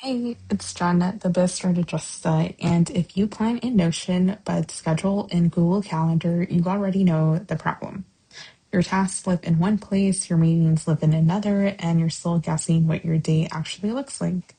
Hey, it's Jen, the Biz Strategista, and if you plan in Notion but schedule in Google Calendar, you already know the problem. Your tasks live in one place, your meetings live in another, and you're still guessing what your day actually looks like.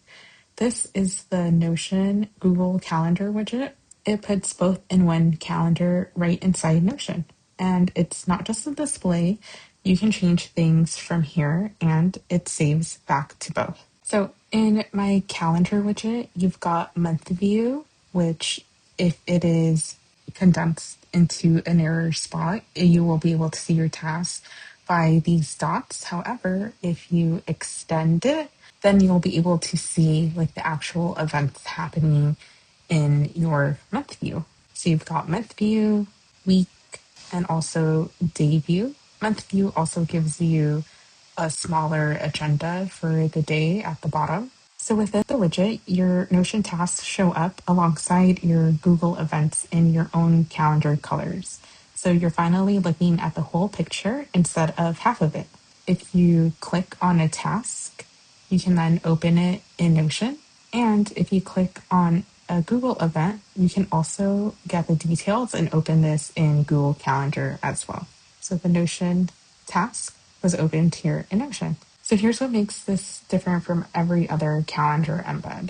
This is the Notion Google Calendar widget. It puts both in one calendar right inside Notion. And it's not just a display, you can change things from here and it saves back to both. So in my calendar widget, you've got month view, which if it is condensed into a narrower spot, you will be able to see your tasks by these dots. However, if you extend it, then you'll be able to see like the actual events happening in your month view. So you've got month view, week, and also day view. Month view also gives you a smaller agenda for the day at the bottom. So within the widget, your Notion tasks show up alongside your Google events in your own calendar colors. So you're finally looking at the whole picture instead of half of it. If you click on a task, you can then open it in Notion. And if you click on a Google event, you can also get the details and open this in Google Calendar as well. So the Notion task was opened here in Notion. So here's what makes this different from every other calendar embed.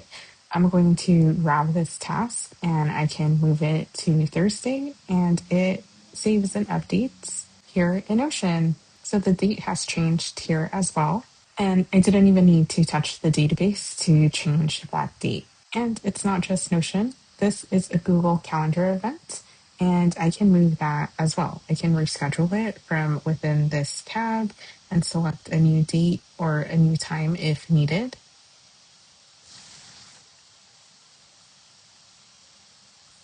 I'm going to grab this task and I can move it to Thursday and it saves and updates here in Notion. So the date has changed here as well. And I didn't even need to touch the database to change that date. And it's not just Notion. This is a Google Calendar event, and I can move that as well. I can reschedule it from within this tab and select a new date or a new time if needed.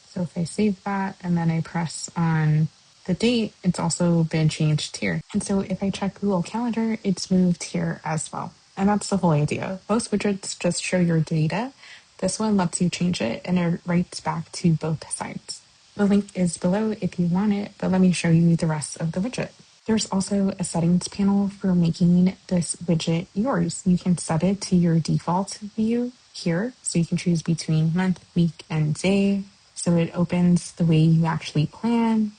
So if I save that and then I press on the date, it's also been changed here. And so if I check Google Calendar, it's moved here as well. And that's the whole idea. Most widgets just show your data. This one lets you change it and it writes back to both sides. The link is below if you want it, but let me show you the rest of the widget. There's also a settings panel for making this widget yours. You can set it to your default view here. So you can choose between month, week, and day. So it opens the way you actually plan.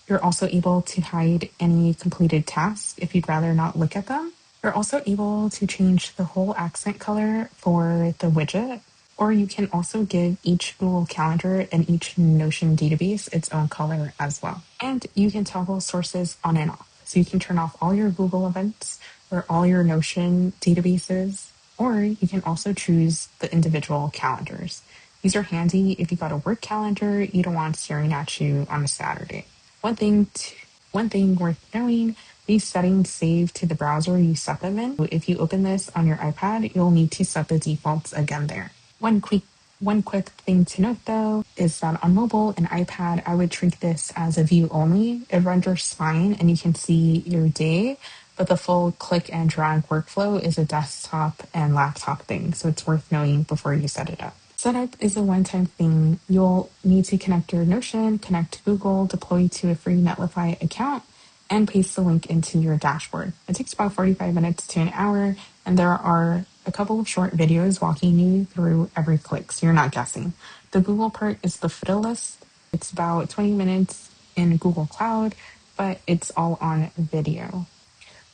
You're also able to hide any completed tasks if you'd rather not look at them. You're also able to change the whole accent color for the widget, or you can also give each Google Calendar and each Notion database its own color as well. And you can toggle sources on and off. So you can turn off all your Google events or all your Notion databases, or you can also choose the individual calendars. These are handy if you got a work calendar you don't want staring at you on a Saturday. One thing worth knowing, these settings save to the browser you set them in. If you open this on your iPad, you'll need to set the defaults again there. One quick thing to note though is that on mobile and iPad, I would treat this as a view only. It renders fine and you can see your day, but the full click and drag workflow is a desktop and laptop thing, so it's worth knowing before you set it up. Setup is a one-time thing. You'll need to connect your Notion, connect to Google, deploy to a free Netlify account, and paste the link into your dashboard. It takes about 45 minutes to an hour, and there are a couple of short videos walking you through every click, so you're not guessing. The Google part is the fiddlest. It's about 20 minutes in Google Cloud, but it's all on video.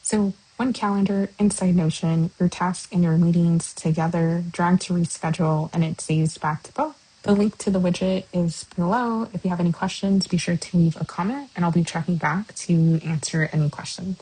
So one calendar inside Notion, your tasks and your meetings together, drag to reschedule, and it saves back to both. The link to the widget is below. If you have any questions, be sure to leave a comment and I'll be checking back to answer any questions.